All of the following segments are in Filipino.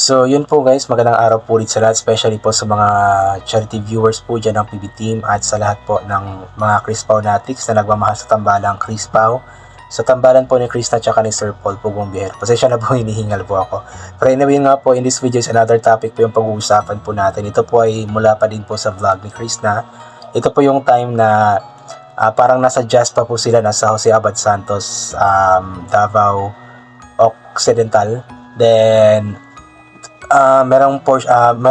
So yun po guys, magandang araw po ulit sa lahat, especially po sa mga charity viewers po dyan ng PB Team at sa lahat po ng mga Crispaw Natics na nagmamahal sa tambalang Crispaw. Sa tambalan po ni Krista at ni Sir Paul Pugong Biyahero. Pasensya na po, hinihingal po ako. Pero anyway nga po, in this video is another topic po yung pag-uusapan po natin. Ito po ay mula pa din po sa vlog ni Krista. Ito po yung time na parang nasa jazz pa po sila, nasa Jose Abad Santos, Davao Occidental. Then meron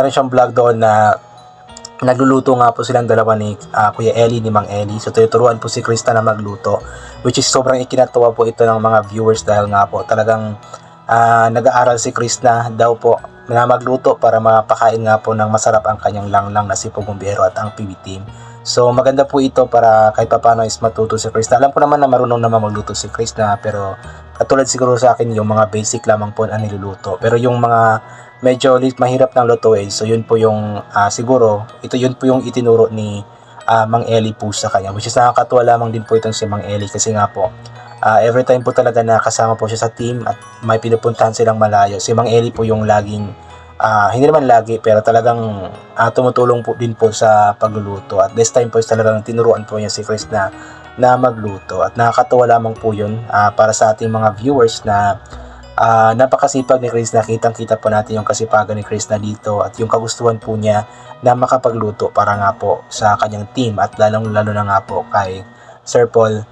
siyang vlog doon na nagluluto nga po silang dalawa ni Kuya Eli, ni Mang Eli. So tuturuan po si Krista na magluto, which is sobrang ikinatuwa po ito ng mga viewers dahil nga po talagang nag-aaral si Krista daw po na magluto para mapakain nga po ng masarap ang kanyang langlang na si Pugong Biyahero at ang PB Team. So maganda po ito para kahit paano is matuto si Krista. Alam ko naman na marunong naman magluto si Krista, pero katulad siguro sa akin yung mga basic lamang po ang niluluto. Pero yung mga medyo mahirap ng lutuin, so yun po yung siguro yun po yung itinuro ni Mang Eli po sa kanya, which is nakakatuwa lamang din po itong si Mang Eli kasi nga po every time po talaga na kasama po siya sa team at may pinupuntahan silang malayo, si Mang Eli po yung laging hindi naman lagi pero talagang tumutulong po din po sa pagluluto. At this time po is talagang tinuruan po niya si Chris na magluto at nakakatuwa lamang po yun para sa ating mga viewers na napakasipag ni Chris. Kitang-kita po natin yung kasipagan ni Chris na dito at yung kagustuhan po niya na makapagluto para nga po sa kanyang team at lalong-lalo na nga po kay Sir Paul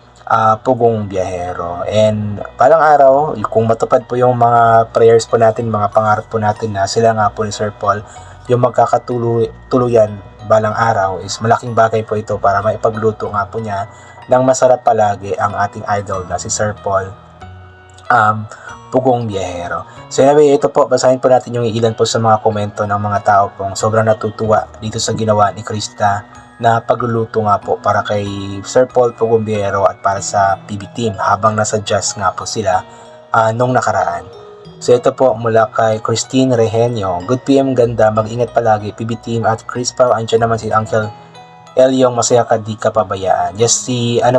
Pugong Biyahero. And palang araw, kung matupad po yung mga prayers po natin, mga pangarap po natin na sila nga po ni Sir Paul yung magkakatuluyan balang araw, is malaking bagay po ito para maipagluto nga po niya ng masarap palagi ang ating idol na si Sir Paul Pugong Biyahero. So anyway, ito po, basahin po natin yung ilan po sa mga komento ng mga tao pong sobrang natutuwa dito sa ginawa ni Krista na pagluluto nga po para kay Sir Paul Pugong Biyahero at para sa PB Team habang nasa jazz nga po sila nung nakaraan. So ito po mula kay Christine Rehenio. Good PM, ganda, mag-ingat palagi PB Team at Crispaw. Andiyan naman si Uncle Elyong, masaya ka, di ka pabayaan. Yes,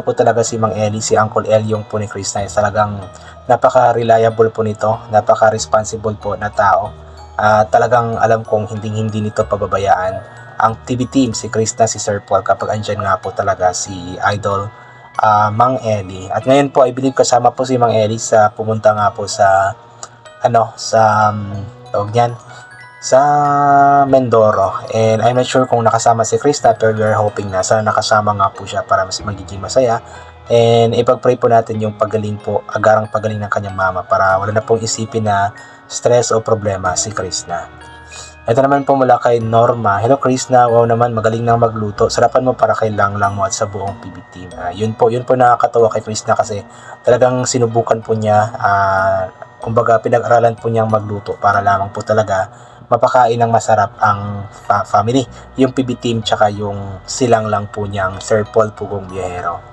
po talaga si Mang Eli, si Uncle Elyong po ni Krista, talagang napaka-reliable po nito, napaka-responsible po na tao. Talagang alam kong hindi nito pababayaan ang PB Team, si Krista, si Sir Paul kapag andyan nga po talaga si Idol Mang Eli. At ngayon po, I believe kasama po si Mang Eli sa pumunta nga po sa sa Mindoro, and I'm not sure kung nakasama si Krista, pero we are hoping na sana nakasama nga po siya para mas magiging masaya. And ipag-pray po natin yung pagaling po, agarang pagaling ng kanyang mama para wala na pong isipin na stress o problema si Krista. Ito naman po mula kay Norma. Hello Krista, wow naman, magaling nang magluto. Sarapan mo para kay Langlang mo at sa buong PB Team. Yun po nakakatawa kay Krista kasi talagang sinubukan po niya, kumbaga pinag-aralan po niyang magluto para lamang po talaga mapakain ng masarap ang family, yung PB Team tsaka yung silang lang po niyang Sir Paul Pugong Biyahero.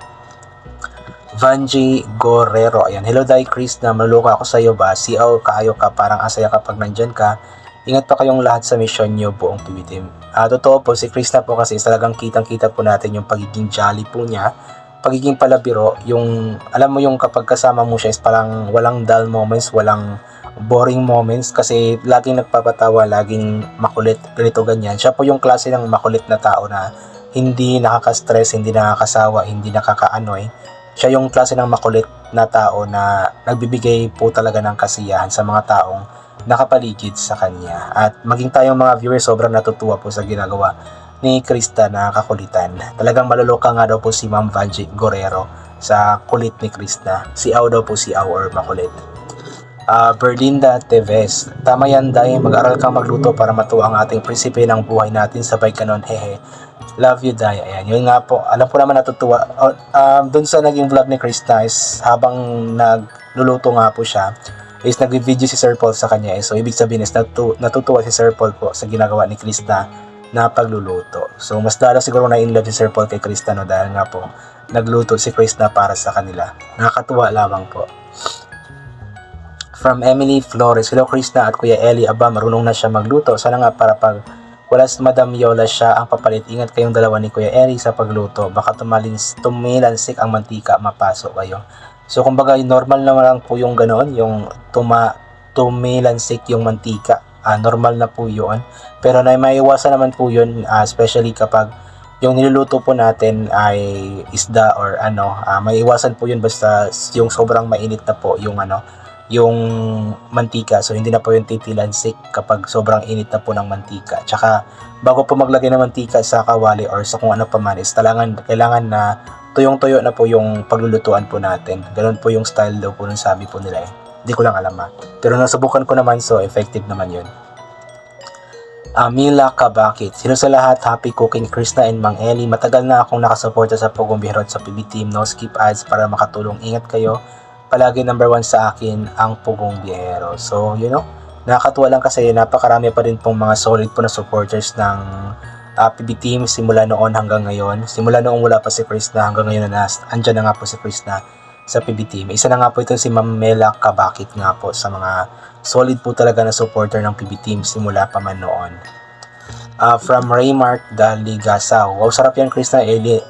Vanji Gorero, ayan, hello Day Chris, na maluluka ako sa iyo ba? Siaw kaayo ka, parang asaya kapag nandyan ka. Ingat pa kayong lahat sa mission niyo, buong PB Team. Totoo po, si Chris na po kasi talagang kitang-kita po natin yung pagiging jolly po niya, pagiging palabiro, yung alam mo yung kapag kasama mo siya is parang walang dull moments, walang boring moments kasi laging nagpapatawa, laging makulit, ganito ganyan. Siya po yung klase ng makulit na tao na hindi nakaka-stress, hindi nakakasawa, hindi nakakaanoy. Siya yung klase ng makulit na tao na nagbibigay po talaga ng kasiyahan sa mga taong nakapaligid sa kanya. At maging tayong mga viewers, sobrang natutuwa po sa ginagawa ni Krista na kakulitan. Talagang maluluka nga daw po si Ma'am Vanji Gorero sa kulit ni Krista. Siaw daw po, siaw or makulit. Berlinda Teves, tama yan Day, mag-aral kang magluto para matuwa ang ating prinsipe ng buhay natin, sabay ka nun, hehe. Love you Day. Ayan, yun nga po, alam ko naman natutuwa. Dun sa naging vlog ni Krista is habang nagluluto nga po siya, is nag-video si Sir Paul sa kanya. So ibig sabihin is natutuwa si Sir Paul po sa ginagawa ni Krista na pagluluto. So mas lalo siguro na in love si Sir Paul kay Krista, no, dahil nga po nagluto si Krista para sa kanila. Nakakatuwa lamang po. From Emily Flores, hello Krista at Kuya Eli, aba marunong na siya magluto. Sana nga para pag wala si Madam Yola siya ang papalit. Ingat kayong dalawa ni Kuya Eli sa pagluto. Baka tumilansik ang mantika, mapasok kayo. So kumbaga normal naman lang po yung ganoon, yung tumilansik yung mantika normal na po yun. Pero na maiwasan naman po yun, especially kapag yung niluluto po natin ay isda or maiwasan po yun basta yung sobrang mainit na po yung mantika. So hindi na po yung titilansik kapag sobrang init na po ng mantika. Tsaka bago po maglagay ng mantika sa kawali or sa kung ano pa man is kailangan na tuyong-tuyo na po yung paglulutuan po natin. Ganun po yung style daw po ng sabi po nila eh. Hindi ko lang alam Pero nasubukan ko naman, so effective naman yun. Mila Kabakit. Sino sa lahat, happy cooking, Krista and Mang Eli. Matagal na akong nakasuporta sa Pugong Bihero at sa PB Team. No skip ads para makatulong. Ingat kayo. Palagi number 1 sa akin ang Pugong Bihero. So, nakakatuwa lang kasi napakarami pa rin pong mga solid po na supporters ng PB Team simula noon hanggang ngayon. Simula noong wala pa si Krista hanggang ngayon na andyan na nga po si Krista sa PB Team. Isa na nga po ito si Ma'am Mela Kabakit nga po sa mga solid po talaga na supporter ng PB Team simula pa man noon. From Raymark Daligasaw. Wow, sarap yan Krista. Eli,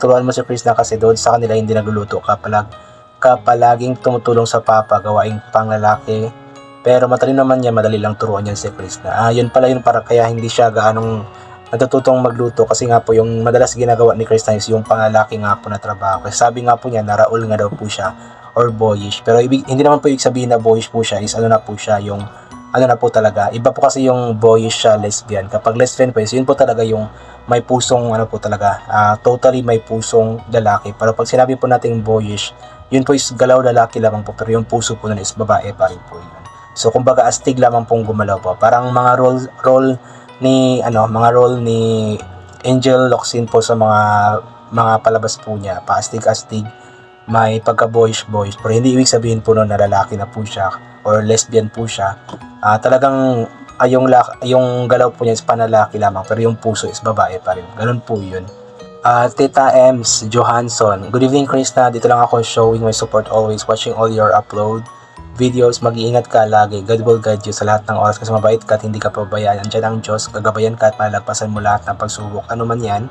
turuan mo si Krista kasi doon sa kanila hindi nagluluto ka palaging tumutulong sa papa, gawaing panglalaki. Pero matalino naman niya, madali lang turuan yan si Krista. Yun pala yun para kaya hindi siya gaanong natututong magluto kasi nga po yung madalas ginagawa ni Krista is yung panlalaki nga po na trabaho. Kasi sabi nga po niya, naraul nga daw po siya or boyish. Pero hindi naman po ibig sabihin na boyish po siya is na po siya yung na po talaga. Iba po kasi yung boyish siya, lesbian. Kapag lesbian po is yun po talaga yung may pusong po talaga. Totally may pusong lalaki. Pero pag sinabi po natin boyish, yun po is galaw lalaki lamang po. Pero yung puso po nun is babae pa rin po yun. So kumbaga astig lamang pong gumalaw po. Parang mga role ni Angel Locsin po sa mga palabas po niya, paastig-astig, may pagka-boyish, pero hindi ibig sabihin po na lalaki na po siya or lesbian po siya. Talagang yung galaw po niya is panlalaki lamang pero yung puso is babae pa rin. Ganun po yun. Tita Ems Johansson. Good evening Krista, dito lang ako showing my support always, watching all your upload videos. Mag-iingat ka lagi. God will guide you sa lahat ng oras kasi mabait ka at hindi ka pabayaan. Andiyan ang Diyos, gagabayan ka at malagpasan mo lahat ng pagsubok. Ano man yan,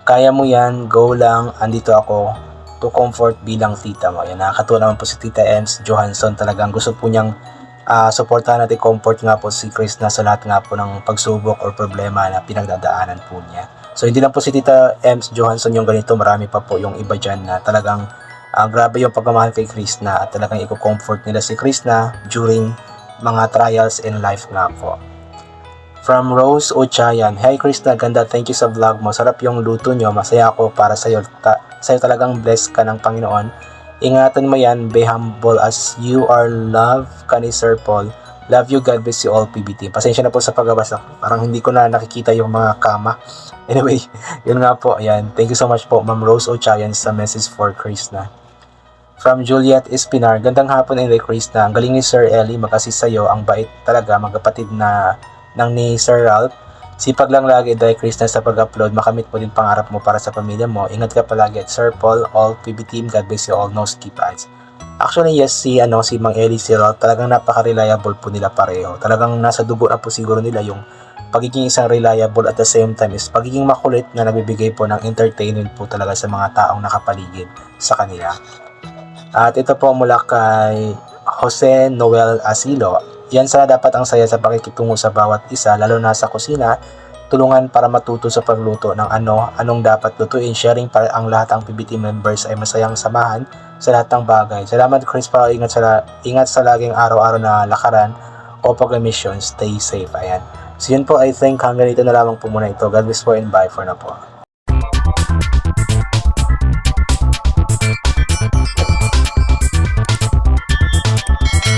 kaya mo yan, go lang, andito ako to comfort bilang tita mo. Yan, nakakatuwa naman po si Tita Ems Johansson. Talagang gusto po niyang supportahan natin, comfort nga po si Chris na sa lahat nga po ng pagsubok or problema na pinagdadaanan po niya. So hindi lang po si Tita Ems Johansson yung ganito, marami pa po yung iba dyan na talagang grabe yung pagmamahal kay Krishna at talagang i-comfort nila si Krishna during mga trials in life nga po. From Rose Ochayan. Hey Krishna, ganda, thank you sa vlog mo. Sarap yung luto nyo, masaya ako para sa'yo. Sa'yo talagang blessed ka ng Panginoon. Ingatan mo yan, be humble as you are love ka ni Sir Paul. Love you, God bless you all PBT. Pasensya na po sa pagbabasa. Parang hindi ko na nakikita yung mga kama. Anyway, yun nga po. Ayan. Thank you so much po Ma'am Rose Ochayan sa message for Krishna. From Juliet Espinar. Gandang hapon and Krishna. Ang galing ni Sir Eli, mag-assist sa'yo. Ang bait talaga, magkapatid na ng ni Sir Ralph. Sipag lang lagi dahil Krishna sa pag-upload. Makamit mo din pangarap mo para sa pamilya mo. Ingat ka palagi at Sir Paul, all PB Team, God bless you all, no skip ads. Actually yes, si Mang Eli, si Ralph, talagang napaka-reliable po nila pareho. Talagang nasa dugo na po siguro nila yung pagiging isang reliable at the same time is pagiging makulit na nagbibigay po ng entertainment po talaga sa mga taong nakapaligid sa kanila. At ito po mula kay Jose Noel Asilo. Yan sana dapat ang saya sa pakikitungo sa bawat isa, lalo na sa kusina. Tulungan para matuto sa pagluto ng anong dapat lutuin. Sharing para ang lahat ng PBT members ay masayang samahan sa lahat ng bagay. Salamat Chris, pa ingat sa laging araw-araw na lakaran o pag-mission. Stay safe. Ayan. So yun po, I think hanggang dito na lamang po muna ito. God bless po and bye for na po.